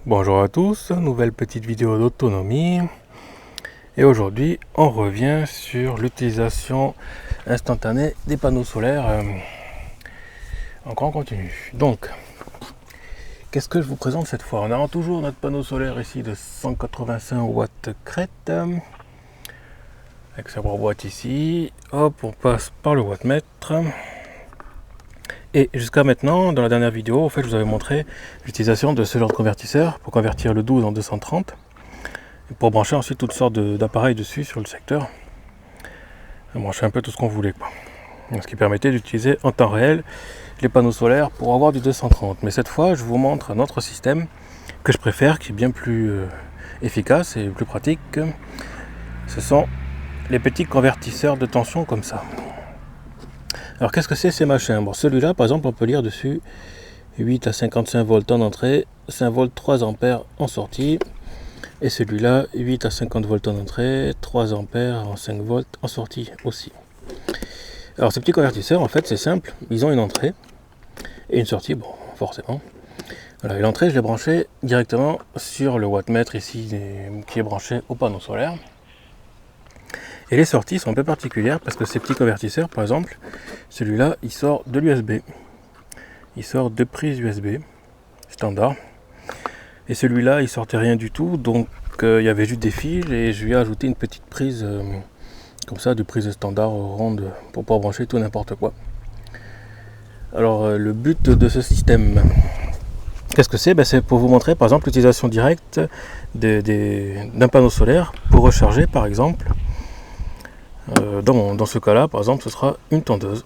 Bonjour à tous, nouvelle petite vidéo d'autonomie. Et aujourd'hui, on revient sur l'utilisation instantanée des panneaux solaires en grand continu. Donc, qu'est-ce que je vous présente cette fois? On a toujours notre panneau solaire ici de 185 watts crête, avec sa boîte ici. Hop, on passe par le wattmètre. Et jusqu'à maintenant, dans la dernière vidéo, en fait, je vous avais montré l'utilisation de ce genre de convertisseur pour convertir le 12 en 230 et pour brancher ensuite toutes sortes d'appareils dessus sur le secteur. Et brancher un peu tout ce qu'on voulait, quoi. Ce qui permettait d'utiliser en temps réel les panneaux solaires pour avoir du 230. Mais cette fois, je vous montre un autre système que je préfère, qui est bien plus efficace et plus pratique. Ce sont les petits convertisseurs de tension comme ça. Alors qu'est-ce que c'est ces machins? Bon, celui-là par exemple on peut lire dessus 8 à 55 volts en entrée, 5 volts 3 ampères en sortie. Et celui-là 8 à 50 volts en entrée, 3 ampères en 5 volts en sortie aussi. Alors ces petits convertisseurs en fait c'est simple, ils ont une entrée et une sortie, bon forcément. Voilà, et l'entrée je l'ai branché directement sur le wattmètre ici qui est branché au panneau solaire. Et les sorties sont un peu particulières parce que ces petits convertisseurs, par exemple, celui-là, il sort de l'USB. Il sort de prise USB standard. Et celui-là, il sortait rien du tout, donc il y avait juste des fils et je lui ai ajouté une petite prise comme ça, de prise standard ronde pour pouvoir brancher tout n'importe quoi. Alors le but de ce système, qu'est-ce que c'est? C'est pour vous montrer par exemple l'utilisation directe d'un panneau solaire pour recharger par exemple. Dans ce cas là par exemple ce sera une tondeuse.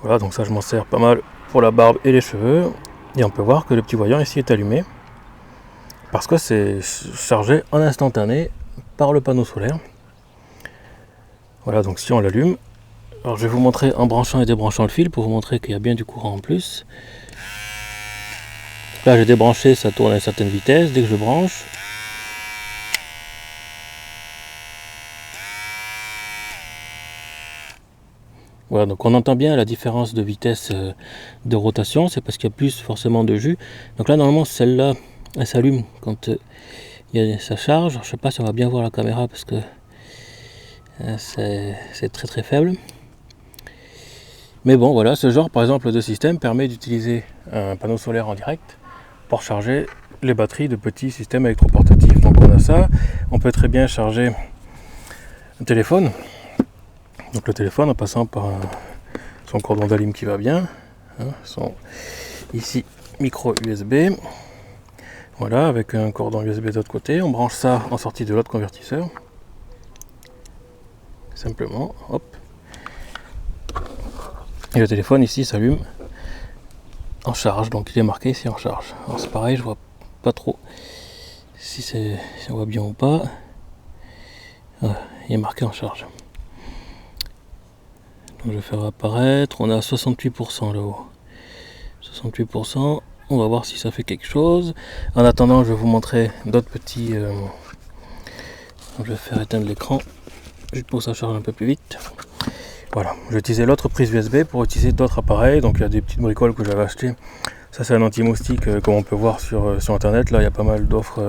Voilà, donc ça je m'en sers pas mal pour la barbe et les cheveux. Et on peut voir que le petit voyant ici est allumé parce que c'est chargé en instantané par le panneau solaire. Voilà, donc si on l'allume, alors je vais vous montrer en branchant et débranchant le fil pour vous montrer qu'il y a bien du courant en plus. Là j'ai débranché, ça tourne à une certaine vitesse. Dès que je branche, voilà, donc on entend bien la différence de vitesse de rotation, c'est parce qu'il y a plus forcément de jus. Donc là normalement celle-là, elle s'allume quand ça charge. Je sais pas si on va bien voir la caméra parce que c'est très très faible. Mais bon voilà, ce genre par exemple de système permet d'utiliser un panneau solaire en direct pour charger les batteries de petits systèmes électroportatifs. Donc on a ça, on peut très bien charger un téléphone. Donc le téléphone en passant par son cordon d'alim qui va bien, son ici micro USB, voilà, avec un cordon USB de l'autre côté, on branche ça en sortie de l'autre convertisseur, simplement, hop, et le téléphone ici s'allume en charge, donc il est marqué ici en charge. Alors c'est pareil, je vois pas trop si on voit bien ou pas, voilà, il est marqué en charge. Je vais faire apparaître, on est à 68% là-haut. 68%, on va voir si ça fait quelque chose. En attendant, je vais vous montrer d'autres petits... je vais faire éteindre l'écran, juste pour que ça charge un peu plus vite. Voilà, je vais utiliser l'autre prise USB pour utiliser d'autres appareils. Donc il y a des petites bricoles que j'avais achetées. Ça c'est un anti-moustique comme on peut voir sur internet. Là il y a pas mal d'offres.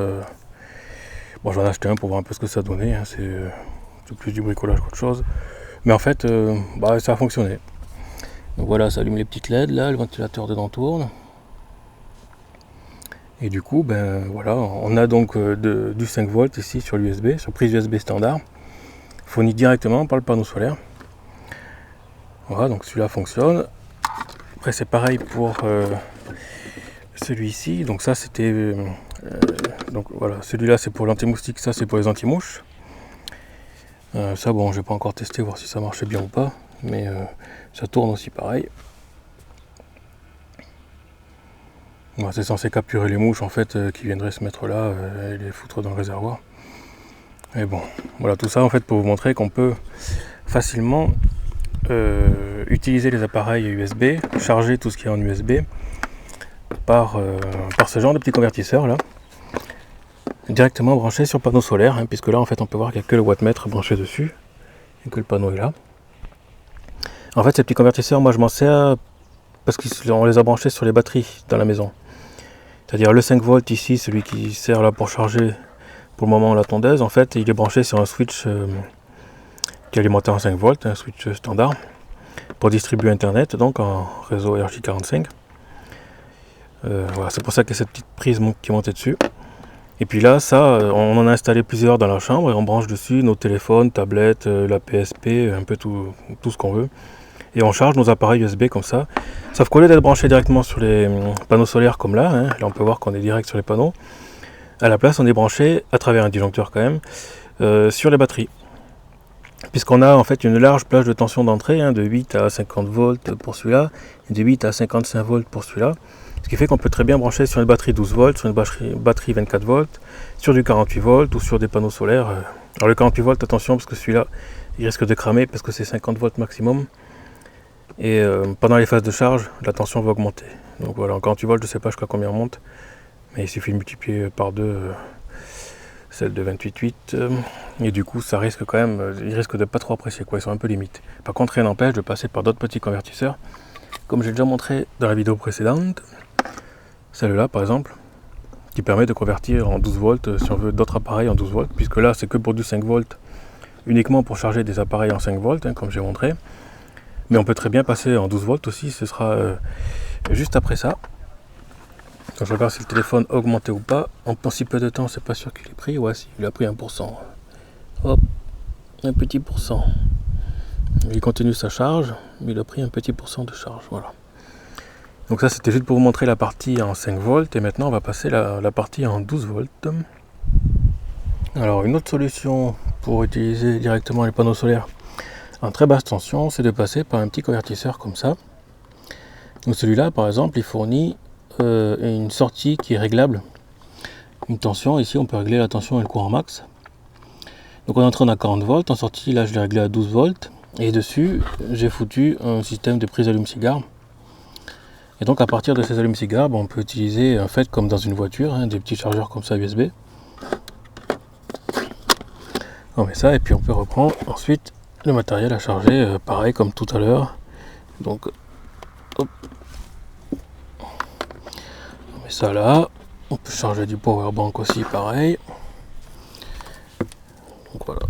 Bon, j'en ai acheté un pour voir un peu ce que ça donnait. C'est plus du bricolage qu'autre chose. Mais en fait, ça a fonctionné. Donc voilà, ça allume les petites LED, là, le ventilateur dedans tourne. Et du coup, voilà, on a donc du 5 volts ici sur l'USB, sur prise USB standard, fourni directement par le panneau solaire. Voilà, donc celui-là fonctionne. Après c'est pareil pour celui-ci. Donc ça c'était... donc voilà, celui-là c'est pour l'anti-moustique, ça c'est pour les anti-mouches. Ça bon, je vais pas encore tester, voir si ça marchait bien ou pas, mais ça tourne aussi pareil. Bon, c'est censé capturer les mouches en fait qui viendraient se mettre là et les foutre dans le réservoir. Et bon, voilà tout ça en fait pour vous montrer qu'on peut facilement utiliser les appareils USB, charger tout ce qui est en USB par ce genre de petit convertisseur là, directement branché sur le panneau solaire, puisque là en fait on peut voir qu'il n'y a que le wattmètre branché dessus et que le panneau est là. En fait ces petits convertisseurs, moi je m'en sers parce qu'on les a branchés sur les batteries dans la maison. C'est-à-dire le 5 volts ici, celui qui sert là pour charger pour le moment la tondeuse, en fait il est branché sur un switch qui est alimenté en 5 volts, un switch standard, pour distribuer internet, donc en réseau RJ45. Voilà, c'est pour ça qu'il y a cette petite prise qui est montée dessus. Et puis là, ça, on en a installé plusieurs dans la chambre et on branche dessus nos téléphones, tablettes, la PSP, un peu tout ce qu'on veut. Et on charge nos appareils USB comme ça. Sauf qu'au lieu d'être branché directement sur les panneaux solaires comme là, là on peut voir qu'on est direct sur les panneaux, à la place on est branché, à travers un disjoncteur quand même, sur les batteries. Puisqu'on a en fait une large plage de tension d'entrée, de 8 à 50 volts pour celui-là, et de 8 à 55 volts pour celui-là. Ce qui fait qu'on peut très bien brancher sur une batterie 12 volts, sur une batterie 24 volts, sur du 48 volts ou sur des panneaux solaires. Alors le 48 volts, attention parce que celui-là, il risque de cramer parce que c'est 50 volts maximum. Et pendant les phases de charge, la tension va augmenter. Donc voilà, en 48 volts, je ne sais pas jusqu'à combien on monte, mais il suffit de multiplier par 2 celle de 28,8. Et du coup, ça risque quand même, ils risquent de pas trop apprécier, quoi, ils sont un peu limites. Par contre, rien n'empêche de passer par d'autres petits convertisseurs, comme j'ai déjà montré dans la vidéo précédente. Celle-là, par exemple, qui permet de convertir en 12 volts si on veut d'autres appareils en 12 volts, puisque là, c'est que pour du 5 volts, uniquement pour charger des appareils en 5 volts, comme j'ai montré. Mais on peut très bien passer en 12 volts aussi, ce sera juste après ça. Donc je regarde si le téléphone a augmenté ou pas. En si peu de temps, c'est pas sûr qu'il ait pris. Ouais, si, il a pris 1%. Hop, un petit pourcent. Il continue sa charge, mais il a pris un petit pourcent de charge, voilà. Donc ça, c'était juste pour vous montrer la partie en 5 volts. Et maintenant, on va passer la partie en 12 volts. Alors, une autre solution pour utiliser directement les panneaux solaires en très basse tension, c'est de passer par un petit convertisseur comme ça. Donc celui-là, par exemple, il fournit une sortie qui est réglable. Une tension, ici, on peut régler la tension et le courant max. Donc en entrée, on a 40 volts. En sortie, là, je l'ai réglé à 12 volts. Et dessus, j'ai foutu un système de prise allume-cigare. Et donc à partir de ces allumes-cigares, on peut utiliser, en fait, comme dans une voiture, des petits chargeurs comme ça USB. On met ça et puis on peut reprendre ensuite le matériel à charger, pareil comme tout à l'heure. Donc, hop. On met ça là. On peut charger du power bank aussi, pareil. Donc voilà.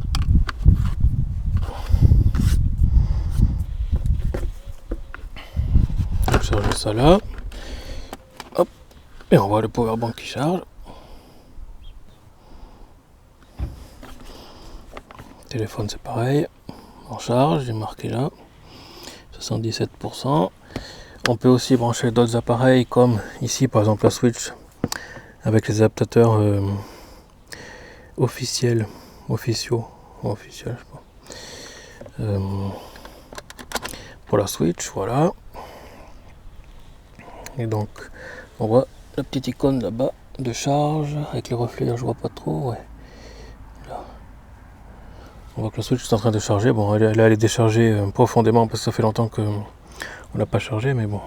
On peut charger ça là. Hop. Et on voit le power bank qui charge. Téléphone c'est pareil. En charge, j'ai marqué là. 77%. On peut aussi brancher d'autres appareils comme ici par exemple la Switch avec les adaptateurs officiels, je sais pas. Pour la Switch, voilà. Et donc on voit la petite icône là-bas de charge avec les reflets, je vois pas trop, ouais. Là. On voit que la Switch est en train de charger. Bon, elle est déchargée profondément parce que ça fait longtemps que on n'a pas chargé, mais bon.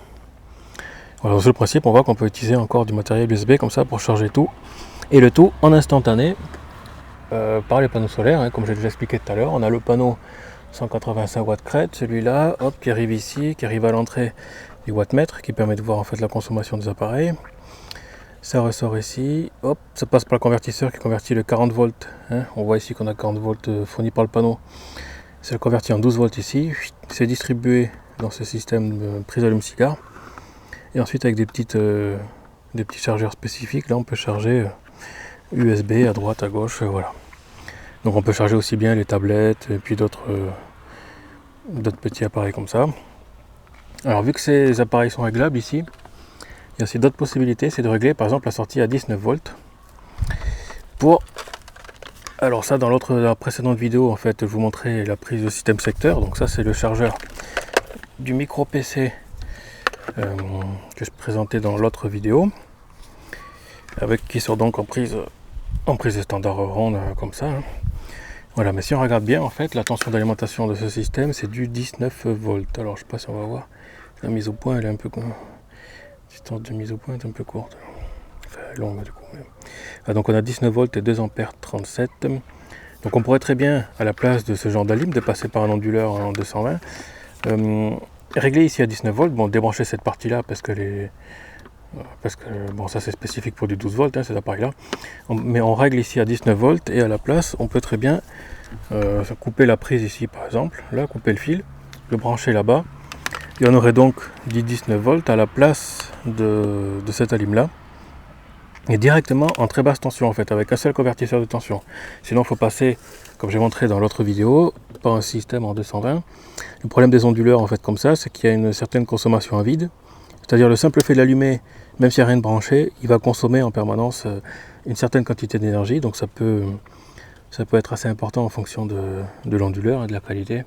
Voilà, c'est le principe. On voit qu'on peut utiliser encore du matériel USB comme ça pour charger tout. Et le tout en instantané par les panneaux solaires, comme j'ai déjà expliqué tout à l'heure. On a le panneau 185 watts crête, celui-là, hop, qui arrive ici, qui arrive à l'entrée du wattmètre, qui permet de voir en fait la consommation des appareils. Ça ressort ici, hop, ça passe par le convertisseur qui convertit le 40 volts. On voit ici qu'on a 40 volts fournis par le panneau. C'est converti en 12 volts ici. C'est distribué dans ce système de prise allume-cigare. Et ensuite avec des petits chargeurs spécifiques, là on peut charger USB à droite, à gauche, voilà. Donc on peut charger aussi bien les tablettes et puis d'autres petits appareils comme ça. Alors vu que ces appareils sont réglables ici, il y a aussi d'autres possibilités, c'est de régler par exemple la sortie à 19 volts. Alors ça dans la précédente vidéo en fait je vous montrais la prise de système secteur, donc ça c'est le chargeur du micro PC que je présentais dans l'autre vidéo, qui sort donc en prise standard ronde comme ça. Voilà, mais si on regarde bien en fait la tension d'alimentation de ce système c'est du 19 volts. Alors je sais pas si on va voir, la mise au point elle est un peu distance de mise au point est un peu courte, enfin longue du coup. Donc on a 19 volts et 2 ampères 37. Donc on pourrait très bien, à la place de ce genre d'alim, de passer par un onduleur en 220. Régler ici à 19 volts, bon débrancher cette partie là parce qu'elle parce que bon, ça c'est spécifique pour du 12 volts, hein, cet appareil là, mais on règle ici à 19 volts et à la place on peut très bien couper la prise ici par exemple, là couper le fil, le brancher là-bas, et on aurait donc dit 19 volts à la place de cette allime là, et directement en très basse tension en fait, avec un seul convertisseur de tension. Sinon il faut passer, comme j'ai montré dans l'autre vidéo, par un système en 220. Le problème des onduleurs en fait comme ça, c'est qu'il y a une certaine consommation à vide, c'est-à-dire le simple fait de l'allumer, même s'il n'y a rien de branché, il va consommer en permanence une certaine quantité d'énergie, donc ça peut être assez important en fonction de l'onduleur et de la qualité.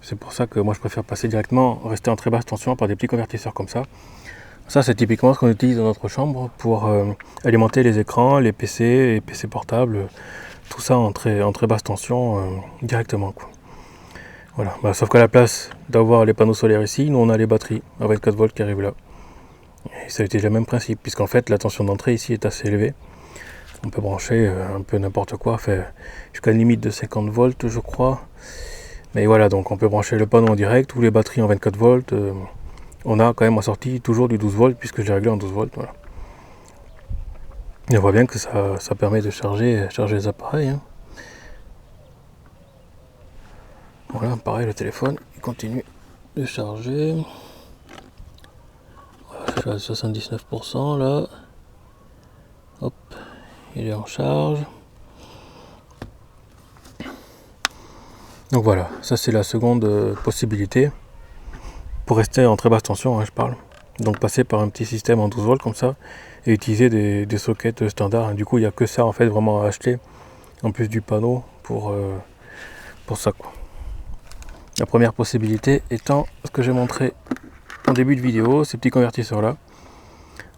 C'est pour ça que moi je préfère passer directement, rester en très basse tension par des petits convertisseurs comme ça. Ça c'est typiquement ce qu'on utilise dans notre chambre pour alimenter les écrans, les PC et PC portables, tout ça en très basse tension directement, quoi. Voilà, sauf qu'à la place d'avoir les panneaux solaires ici, nous on a les batteries à 24 volts qui arrivent là. Et ça utilise le même principe, puisqu'en fait la tension d'entrée ici est assez élevée. On peut brancher un peu n'importe quoi, jusqu'à une limite de 50 volts je crois. Mais voilà, donc on peut brancher le panneau en direct ou les batteries en 24 volts. On a quand même en sortie toujours du 12 volts puisque j'ai réglé en 12 volts. Voilà. Et on voit bien que ça permet de charger les appareils. Hein. Voilà, pareil, le téléphone il continue de charger. Voilà, je suis à 79% là. Hop, il est en charge. Donc voilà, ça c'est la seconde possibilité. Pour rester en très basse tension, hein, je parle. Donc passer par un petit système en 12 volts comme ça et utiliser des sockets standards. Du coup, il n'y a que ça en fait vraiment à acheter en plus du panneau pour ça, quoi. La première possibilité étant ce que j'ai montré en début de vidéo, ces petits convertisseurs là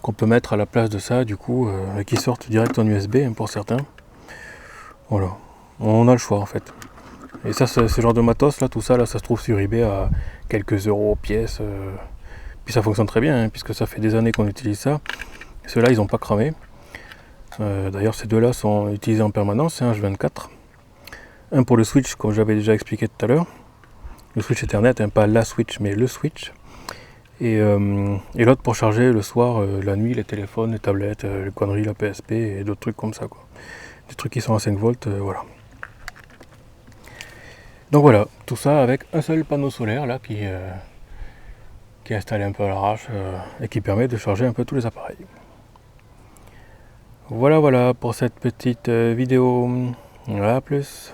qu'on peut mettre à la place de ça, du coup, qui sortent direct en USB hein, pour certains. Voilà, on a le choix en fait. Et ça, ce genre de matos là, tout ça là, ça se trouve sur eBay à quelques euros pièce. Puis ça fonctionne très bien, hein, puisque ça fait des années qu'on utilise ça. Ceux-là, ils n'ont pas cramé. D'ailleurs, ces deux-là sont utilisés en permanence, c'est un H24. Un pour le switch, comme j'avais déjà expliqué tout à l'heure. Le switch Ethernet, hein, pas la switch, mais le switch. Et l'autre pour charger le soir, la nuit, les téléphones, les tablettes, les conneries, la PSP et d'autres trucs comme ça, quoi. Des trucs qui sont à 5 volts, voilà. Donc voilà, tout ça avec un seul panneau solaire là qui est installé un peu à l'arrache et qui permet de charger un peu tous les appareils. Voilà pour cette petite vidéo. À plus.